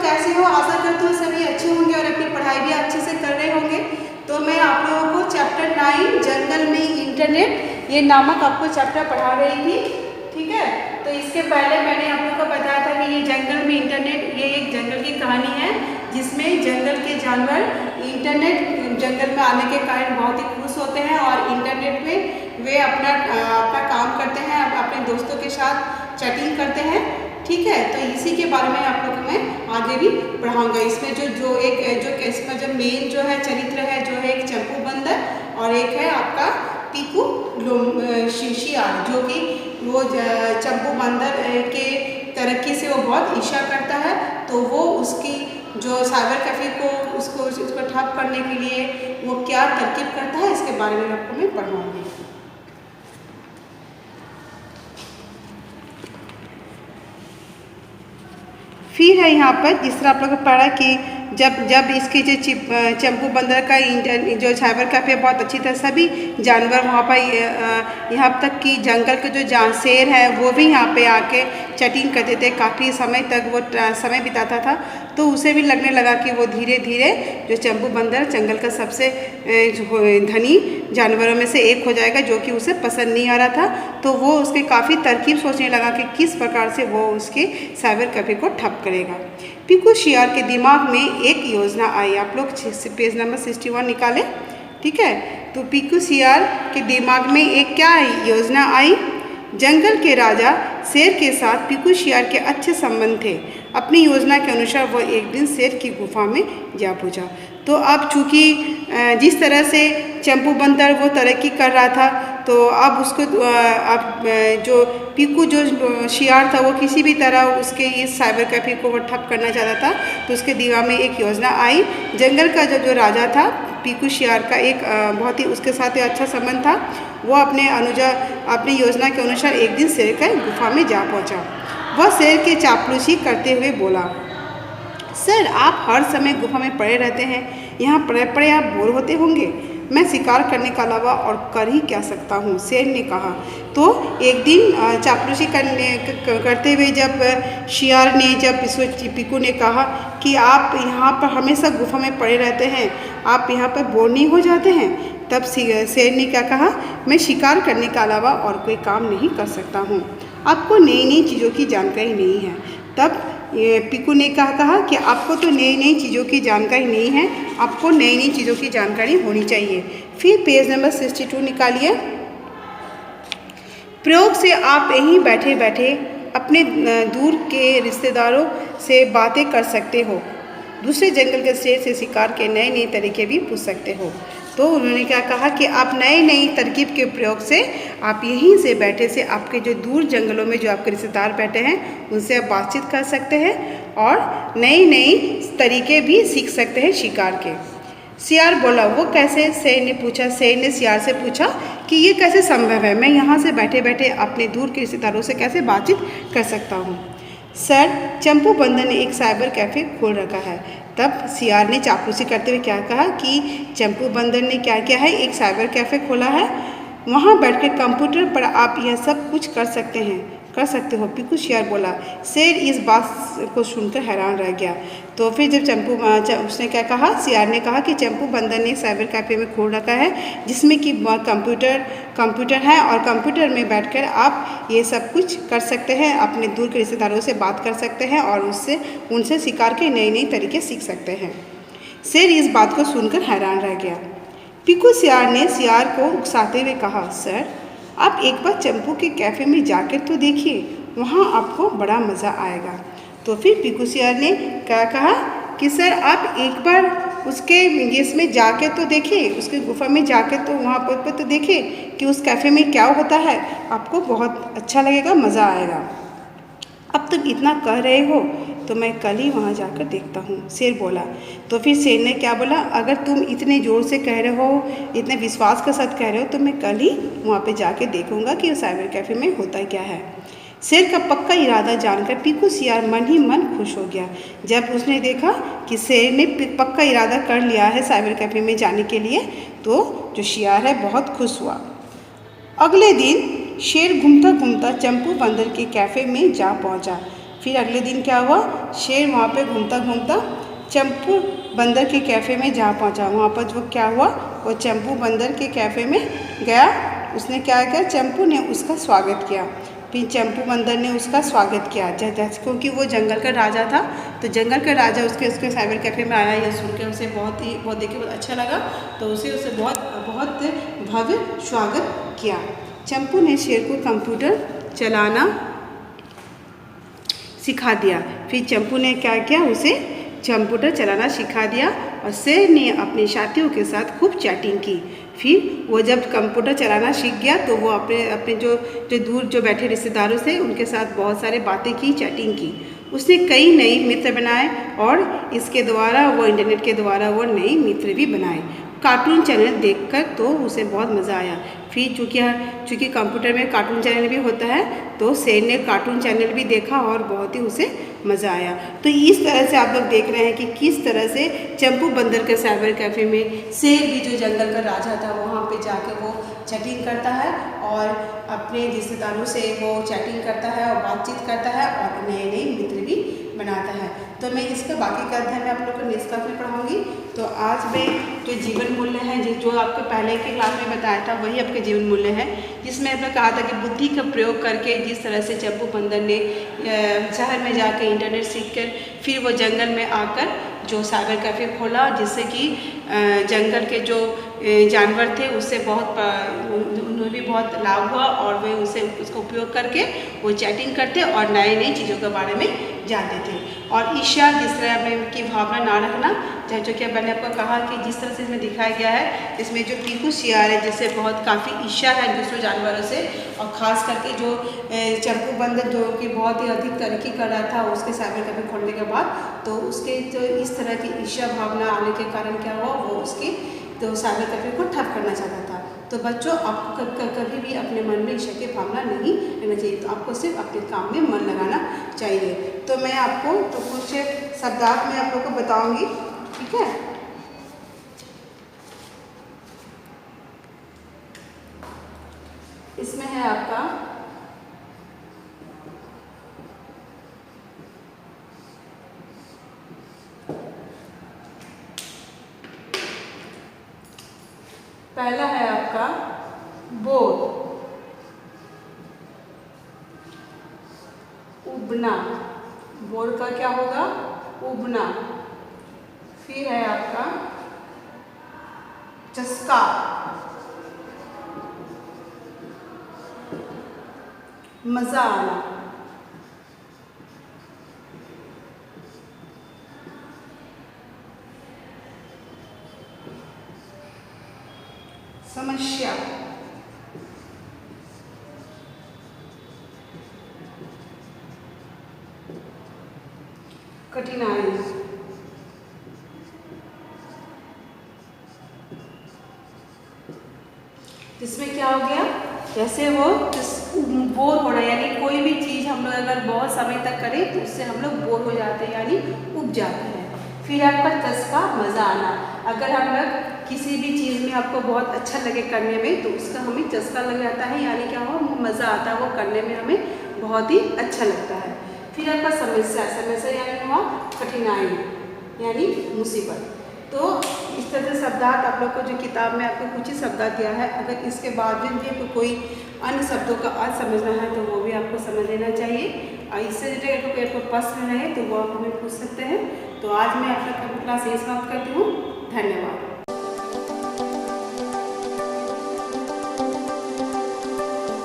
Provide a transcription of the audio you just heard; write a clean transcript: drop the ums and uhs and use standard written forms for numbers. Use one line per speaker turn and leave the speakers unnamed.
कैसे हो? आशा करती हूँ सभी अच्छे होंगे और अपनी पढ़ाई भी अच्छे से कर रहे होंगे। तो मैं आप लोगों को चैप्टर 9 जंगल में इंटरनेट ये नामक आपको चैप्टर पढ़ा रही थी, ठीक है। तो इसके पहले मैंने आप लोगों को बताया था कि ये जंगल में इंटरनेट ये एक जंगल की कहानी है, जिसमें जंगल के जानवर इंटरनेट जंगल में आने के कारण बहुत ही खुश होते हैं और इंटरनेट में वे अपना काम करते हैं, अपने दोस्तों के साथ चैटिंग करते हैं, ठीक है। तो इसी के बारे में आप लोग मैं आगे भी पढ़ाऊंगा। इसमें इसमें जो मेन जो है चरित्र है जो है एक चंपू बंदर और एक है आपका पीकू शियार, जो कि वो चंपू बंदर के तरक्की से वो बहुत ईर्ष्या करता है। तो वो उसकी जो साइबर कैफे को उसको ठप करने के लिए वो क्या तरकीब करता है, इसके बारे में आपको मैं पढ़ाऊंगी। फिर है यहाँ पर जिस तरह आप लोगों को पढ़ा कि जब इसके जो चंपू बंदर का जो साइबर कैफे बहुत अच्छी तरह सभी जानवर वहाँ पर यहाँ तक कि जंगल के जो शेर है वो भी यहाँ पे आके चैटिंग करते थे, काफ़ी समय तक वो समय बिताता था। तो उसे भी लगने लगा कि वो धीरे धीरे जो चंपू बंदर जंगल का सबसे धनी जानवरों में से एक हो जाएगा, जो कि उसे पसंद नहीं आ रहा था। तो वो उसके काफ़ी तरकीब सोचने लगा कि किस प्रकार से वो उसके साइबर कैफे को ठप करेगा। पीकू शियार के दिमाग में एक योजना आई। आप लोग पेज नंबर 61 निकालें, ठीक है। तो पीकू शियार के दिमाग में एक क्या योजना आई? जंगल के राजा शेर के साथ पीकू शियार के अच्छे संबंध थे। अपनी योजना के अनुसार वह एक दिन शेर की गुफा में जा पहुंचा। तो अब चूँकि जिस तरह से चंपू बंदर वो तरक्की कर रहा था, तो अब उसको अब जो पीकू जो शियार था वो किसी भी तरह उसके इस साइबर कैफे को वो ठप करना चाहता था। तो उसके दिमाग में एक योजना आई। जंगल का जो राजा था पीकू शियार का एक बहुत ही उसके साथ अच्छा संबंध था। वो अपनी योजना के अनुसार एक दिन शेर के गुफा में जा पहुंचा। वह शेर की चापलूसी करते हुए बोला, सर आप हर समय गुफा में पड़े रहते हैं, यहाँ पड़े पड़े आप बोर होते होंगे। मैं शिकार करने के अलावा और कर ही क्या सकता हूँ, शेर ने कहा। तो एक दिन चापलूसी करते हुए जब शियार ने पीकू ने कहा कि आप यहाँ पर हमेशा गुफा में पड़े रहते हैं, आप यहाँ पर बोर नहीं हो जाते हैं, तब शेर ने क्या कहा, मैं शिकार करने के अलावा और कोई काम नहीं कर सकता हूँ, आपको नई नई चीज़ों की जानकारी नहीं है। तब पीकू ने कहा कि आपको तो नई नई चीज़ों की जानकारी नहीं है, आपको नई नई चीज़ों की जानकारी होनी चाहिए। फिर पेज नंबर 62 निकालिए। प्रयोग से आप यहीं बैठे बैठे अपने दूर के रिश्तेदारों से बातें कर सकते हो, दूसरे जंगल के शेर से शिकार के नए नए तरीके भी पूछ सकते हो। तो उन्होंने क्या कहा कि आप नई नई तरकीब के प्रयोग से आप यहीं से बैठे से आपके जो दूर जंगलों में जो आपके रिश्तेदार बैठे हैं उनसे आप बातचीत कर सकते हैं और नई नई तरीके भी सीख सकते हैं शिकार के। शियार बोला, वो कैसे? शेर ने पूछा। शेर ने शियार से पूछा कि ये कैसे संभव है, मैं यहाँ से बैठे बैठे अपने दूर के रिश्तेदारों से कैसे बातचीत कर सकता हूँ? सर चंपू बंदर ने एक साइबर कैफ़े खोल रखा है। तब शियार ने चापलूसी करते हुए क्या कहा कि चंपू बंदर ने क्या किया है, एक साइबर कैफ़े खोला है, वहाँ बैठकर कंप्यूटर पर आप यह सब कुछ कर सकते हो। पीकू शियार बोला। शेर इस बात को सुनकर हैरान रह गया। तो फिर जब उसने क्या कहा, शियार ने कहा कि चंपू बंदर ने साइबर कैफ़े में खोल रखा है जिसमें कि कंप्यूटर है और कंप्यूटर में बैठकर आप ये सब कुछ कर सकते हैं, अपने दूर के रिश्तेदारों से बात कर सकते हैं और उनसे शिकार के नए नए तरीके सीख सकते हैं। शेर इस बात को सुनकर हैरान रह गया। पीकू शियार ने शियार को उकसाते हुए कहा, सर आप एक बार चंपू के कैफ़े में जाकर तो देखिए, वहाँ आपको बड़ा मज़ा आएगा। तो फिर पीकू शियार ने क्या कहा कि सर आप एक बार उसके इसमें जाके तो देखिए, उसकी गुफा में जाके तो वहाँ पर तो देखिए कि उस कैफ़े में क्या होता है, आपको बहुत अच्छा लगेगा, मज़ा आएगा। अब तुम इतना कह रहे हो तो मैं कल ही वहाँ जाकर देखता हूँ, शेर बोला। तो फिर शेर ने क्या बोला, अगर तुम इतने ज़ोर से कह रहे हो, इतने विश्वास के साथ कह रहे हो, तो मैं कल ही वहाँ पे जाके देखूँगा कि साइबर कैफ़े में होता क्या है। शेर का पक्का इरादा जानकर पीकू शियार मन ही मन खुश हो गया। जब उसने देखा कि शेर ने पक्का इरादा कर लिया है साइबर कैफ़े में जाने के लिए, तो जो शियार है बहुत खुश हुआ। अगले दिन शेर घूमता घूमता चंपू बंदर के कैफ़े में जा पहुंचा। फिर अगले दिन क्या हुआ, शेर वहाँ पे घूमता घूमता चंपू बंदर के कैफ़े में जा पहुँचा। वहाँ पर जो क्या हुआ, वो चंपू बंदर के कैफ़े में गया। उसने क्या किया, चंपू ने उसका स्वागत किया। फिर चंपू बंदर ने उसका स्वागत किया क्योंकि वो जंगल का राजा था, तो जंगल का राजा उसके साइबर कैफ़े में आया। ये सुन के उसे बहुत देख के बहुत अच्छा लगा, तो उसे बहुत भव्य स्वागत किया। चंपू ने शेर को कंप्यूटर चलाना सिखा दिया। फिर चंपू ने क्या किया, उसे कंप्यूटर चलाना सिखा दिया और शेर ने अपने साथियों के साथ खूब चैटिंग की। फिर वो जब कंप्यूटर चलाना सीख गया तो वो अपने जो दूर जो बैठे रिश्तेदारों से उनके साथ बहुत सारे बातें की, चैटिंग की। उसने कई नए मित्र बनाए और इसके द्वारा वो इंटरनेट के द्वारा वो नए मित्र भी बनाए। कार्टून चैनल देखकर तो उसे बहुत मज़ा आया। फिर चूँकि कंप्यूटर में कार्टून चैनल भी होता है, तो शेर ने कार्टून चैनल भी देखा और बहुत ही उसे मज़ा आया। तो इस तरह से आप लोग देख रहे हैं कि किस तरह से चंपू बंदर के साइबर कैफ़े में शेर भी जो जंगल का राजा था वहाँ पे जाकर वो चैटिंग करता है और अपने रिश्तेदारों से वो चैटिंग करता है और बातचीत करता है और नए नए मित्र भी बनाता है। तो मैं इसका बाकी का अध्ययन मैं आप लोग को नेक्स्ट क्लास में पढ़ाऊँगी। तो आज मैं जो जीवन मूल्य है जो आपको पहले के क्लास में बताया था वही आपके जीवन मूल्य है, जिसमें आपने कहा था कि बुद्धि का प्रयोग करके जिस तरह से चंपू बंदर ने शहर में जाकर इंटरनेट सीखकर फिर वो जंगल में आकर जो साइबर कैफ़े खोला, जिससे कि जंगल के जो जानवर थे उससे उन्हें भी बहुत लाभ हुआ और वे उसका उपयोग करके वो चैटिंग करते और नई नई चीज़ों के बारे में जानते थे। और ईर्ष्या जिस तरह की भावना ना रखना, जो कि मैंने आपको कहा कि जिस तरह से इसमें दिखाया गया है, इसमें जो पीकू सियार है जिससे बहुत काफ़ी ईर्ष्या है दूसरे जानवरों से, और ख़ास करके जो चंपू बंदर जो कि बहुत ही अधिक तरक्की कर रहा था उसके साइबर कैफ़े खोलने के बाद, तो उसके जो इस तरह की ईर्ष्या भावना आने के कारण क्या हुआ, वो उसकी तो साइबर कैफ़े को ठप करना चाहता था। तो बच्चों, आपको कभी भी अपने मन में ईर्ष्या की भावना नहीं रहना चाहिए, तो आपको सिर्फ अपने काम में मन लगाना चाहिए। तो मैं आपको तो कुछ शब्दार्थ में आप लोग को बताऊंगी, ठीक है। इसमें है आपका पहला है आपका बोर, उबना, बोर का क्या होगा, उबना। फिर है आपका चस्का, मजा आना। समस्या, कठिनाई। इसमें क्या हो गया, जैसे वो बोर होना, यानी कोई भी चीज़ हम लोग अगर बहुत समय तक करें तो उससे हम लोग बोर हो जाते हैं, यानी उब जाते हैं। फिर आपका चस्का, मज़ा आना। अगर हम लोग किसी भी चीज़ में आपको बहुत अच्छा लगे करने में तो उसका हमें चस्का लग जाता है, यानी क्या हो, मज़ा आता है, वो करने में हमें बहुत ही अच्छा लगता है। फिर आपका समस्या, समस्या यानी हुआ कठिनाई यानी मुसीबत। तो इस तरह से शब्दार्थ आप लोग को जो किताब में आपको कुछ ही शब्दार्थ दिया है, अगर इसके बाद भी कोई अन्य शब्दों का अर्थ समझना है तो वो भी आपको समझ लेना चाहिए। और इससे रिलेटेड कोई आपको प्रश्न रहे तो वो आप हमें पूछ सकते हैं। तो आज मैं आप लोग का क्लास यही समाप्त करती हूँ। धन्यवाद।